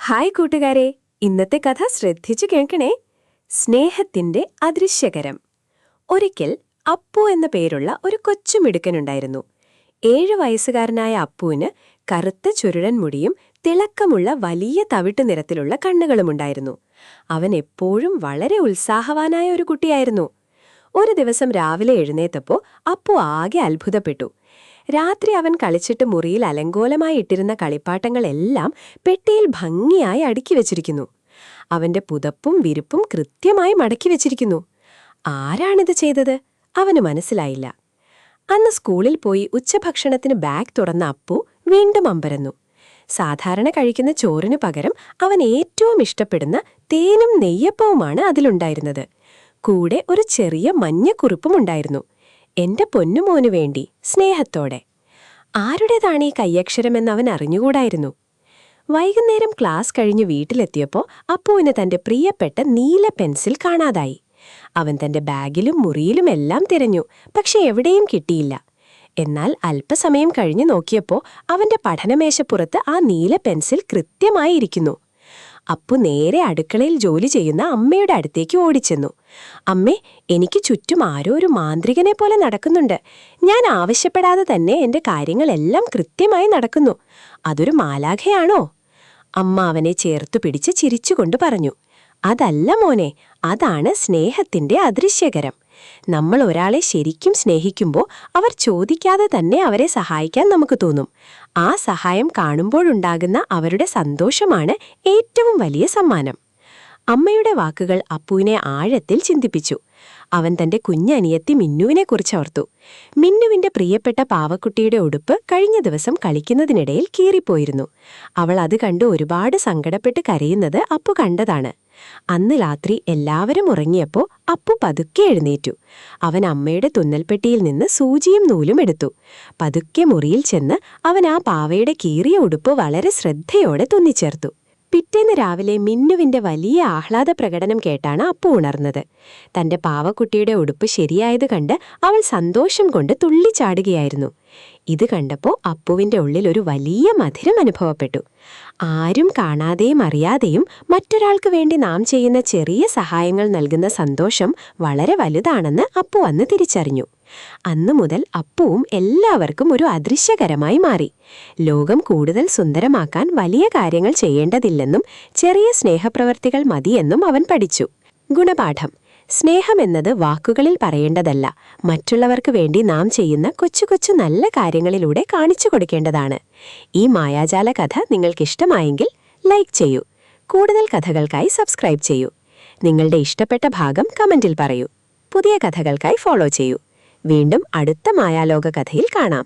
Hi കൂട്ടുകാരെ, ഇന്നത്തെ കഥ ശ്രദ്ധിച്ചു കേൾക്കണേ. സ്നേഹത്തിന്റെ അദൃശ്യകരം. ഒരിക്കൽ അപ്പു എന്ന പേരുള്ള ഒരു കൊച്ചുമിടുക്കനുണ്ടായിരുന്നു. 7 വയസ്സുകാരനായ അപ്പുവിന് കറുത്ത ചുരുളൻ മുടിയും തിളക്കമുള്ള വലിയ തവിട്ട് നിറത്തിലുള്ള കണ്ണുകളുമുണ്ടായിരുന്നു. അവൻ എപ്പോഴും വളരെ ഉത്സാഹവാനായ ഒരു കുട്ടിയായിരുന്നു. ഒരു ദിവസം രാവിലെ എഴുന്നേറ്റപ്പോൾ അപ്പു ആകെ അത്ഭുതപ്പെട്ടു. രാത്രി അവൻ കളിച്ചിട്ട് മുറിയിൽ അലങ്കോലമായി ഇട്ടിരുന്ന കളിപ്പാട്ടങ്ങളെല്ലാം പെട്ടിയിൽ ഭംഗിയായി അടുക്കി വെച്ചിരിക്കുന്നു. അവന്റെ പുതപ്പും വിരിപ്പും കൃത്യമായി മടക്കി വെച്ചിരിക്കുന്നു. ആരാണിത് ചെയ്തത്? അവന് മനസ്സിലായില്ല. അന്ന് സ്കൂളിൽ പോയി ഉച്ചഭക്ഷണത്തിന് ബാഗ് തുറന്ന അപ്പു വീണ്ടും അമ്പരന്നു. സാധാരണ കഴിക്കുന്ന ചോറിനു പകരം അവൻ ഏറ്റവും ഇഷ്ടപ്പെടുന്ന തേനും നെയ്യപ്പവുമാണ് അതിലുണ്ടായിരുന്നത്. കൂടെ ഒരു ചെറിയ മഞ്ഞക്കുറിപ്പുമുണ്ടായിരുന്നു. എന്റെ പൊന്നുമോനു വേണ്ടി, സ്നേഹത്തോടെ. ആരുടേതാണ് ഈ കയ്യക്ഷരമെന്ന് അവൻ അറിഞ്ഞുകൂടായിരുന്നു. വൈകുന്നേരം ക്ലാസ് കഴിഞ്ഞ് വീട്ടിലെത്തിയപ്പോൾ അപ്പുവിന് തന്റെ പ്രിയപ്പെട്ട നീല പെൻസിൽ കാണാതായി. അവൻ തന്റെ ബാഗിലും മുറിയിലുമെല്ലാം തിരഞ്ഞു, പക്ഷെ എവിടെയും കിട്ടിയില്ല. എന്നാൽ അല്പസമയം കഴിഞ്ഞു നോക്കിയപ്പോൾ അവന്റെ പഠനമേശപ്പുറത്ത് ആ നീല പെൻസിൽ കൃത്യമായി ഇരിക്കുന്നു. അപ്പു നേരെ അടുക്കളയിൽ ജോലി ചെയ്യുന്ന അമ്മയുടെ അടുത്തേക്ക് ഓടിച്ചെന്നു. അമ്മേ, എനിക്ക് ചുറ്റും ആരോ ഒരു മാന്ത്രികനെ പോലെ നടക്കുന്നുണ്ട്. ഞാൻ ആവശ്യപ്പെടാതെ തന്നെ എന്റെ കാര്യങ്ങളെല്ലാം കൃത്യമായി നടക്കുന്നു. അതൊരു മാലാഖയാണോ? അമ്മ അവനെ ചേർത്തു പിടിച്ച് ചിരിച്ചുകൊണ്ട് പറഞ്ഞു. അതല്ല മോനെ, അതാണ് സ്നേഹത്തിന്റെ അദൃശ്യകരം. നമ്മൾ ഒരാളെ ശരിക്കും സ്നേഹിക്കുമ്പോൾ അവർ ചോദിക്കാതെ തന്നെ അവരെ സഹായിക്കാൻ നമുക്ക് തോന്നും. ആ സഹായം കാണുമ്പോഴുണ്ടാകുന്ന അവരുടെ സന്തോഷമാണ് ഏറ്റവും വലിയ സമ്മാനം. അമ്മയുടെ വാക്കുകൾ അപ്പുവിനെ ആഴത്തിൽ ചിന്തിപ്പിച്ചു. അവൻ തന്റെ കുഞ്ഞനിയത്തി മിന്നുവിനെക്കുറിച്ച് ഓർത്തു. മിന്നുവിന്റെ പ്രിയപ്പെട്ട പാവക്കുട്ടിയുടെ ഉടുപ്പ് കഴിഞ്ഞ ദിവസം കളിക്കുന്നതിനിടയിൽ കീറിപ്പോയിരുന്നു. അവൾ അത് കണ്ട് ഒരുപാട് സങ്കടപ്പെട്ട് കരയുന്നത് അപ്പു കണ്ടതാണ്. അന്ന് രാത്രി എല്ലാവരും ഉറങ്ങിയപ്പോൾ അപ്പു പതുക്കെ എഴുന്നേറ്റു. അവൻ അമ്മയുടെ തുന്നൽപ്പെട്ടിയിൽ നിന്ന് സൂചിയും നൂലും എടുത്തു. പതുക്കെ മുറിയിൽ ചെന്ന് അവൻ ആ പാവയുടെ കീറിയ ഉടുപ്പ് വളരെ ശ്രദ്ധയോടെ തുന്നിച്ചേർത്തു. പിറ്റേന്ന് രാവിലെ മിന്നുവിന്റെ വലിയ ആഹ്ലാദ പ്രകടനം കേട്ടാണ് അപ്പു ഉണർന്നത്. തന്റെ പാവക്കുട്ടിയുടെ ഉടുപ്പ് ശരിയായത് കണ്ട് അവൾ സന്തോഷം കൊണ്ട് തുള്ളിച്ചാടുകയായിരുന്നു. ഇത് കണ്ടപ്പോൾ അപ്പുവിന്റെ ഉള്ളിൽ ഒരു വലിയ മധുരം അനുഭവപ്പെട്ടു. ആരും കാണാതെയും അറിയാതെയും മറ്റൊരാൾക്ക് വേണ്ടി നാം ചെയ്യുന്ന ചെറിയ സഹായങ്ങൾ നൽകുന്ന സന്തോഷം വളരെ വലുതാണെന്ന് അപ്പു അന്ന് തിരിച്ചറിഞ്ഞു. അന്നു മുതൽ അപ്പുവും എല്ലാവർക്കും ഒരു അദൃശ്യകരമായി മാറി. ലോകം കൂടുതൽ സുന്ദരമാക്കാൻ വലിയ കാര്യങ്ങൾ ചെയ്യേണ്ടതില്ലെന്നും ചെറിയ സ്നേഹപ്രവർത്തികൾ മതിയെന്നും അവൻ പഠിച്ചു. ഗുണപാഠം: സ്നേഹമെന്നത് വാക്കുകളിൽ പറയേണ്ടതല്ല, മറ്റുള്ളവർക്ക് വേണ്ടി നാം ചെയ്യുന്ന കൊച്ചു കൊച്ചു നല്ല കാര്യങ്ങളിലൂടെ കാണിച്ചു കൊടുക്കേണ്ടതാണ്. ഈ മായാജാല കഥ നിങ്ങൾക്കിഷ്ടമായെങ്കിൽ ലൈക്ക് ചെയ്യൂ. കൂടുതൽ കഥകൾക്കായി സബ്സ്ക്രൈബ് ചെയ്യൂ. നിങ്ങളുടെ ഇഷ്ടപ്പെട്ട ഭാഗം കമന്റിൽ പറയൂ. പുതിയ കഥകൾക്കായി ഫോളോ ചെയ്യൂ. വീണ്ടും അടുത്ത മായാലോക കഥയിൽ കാണാം.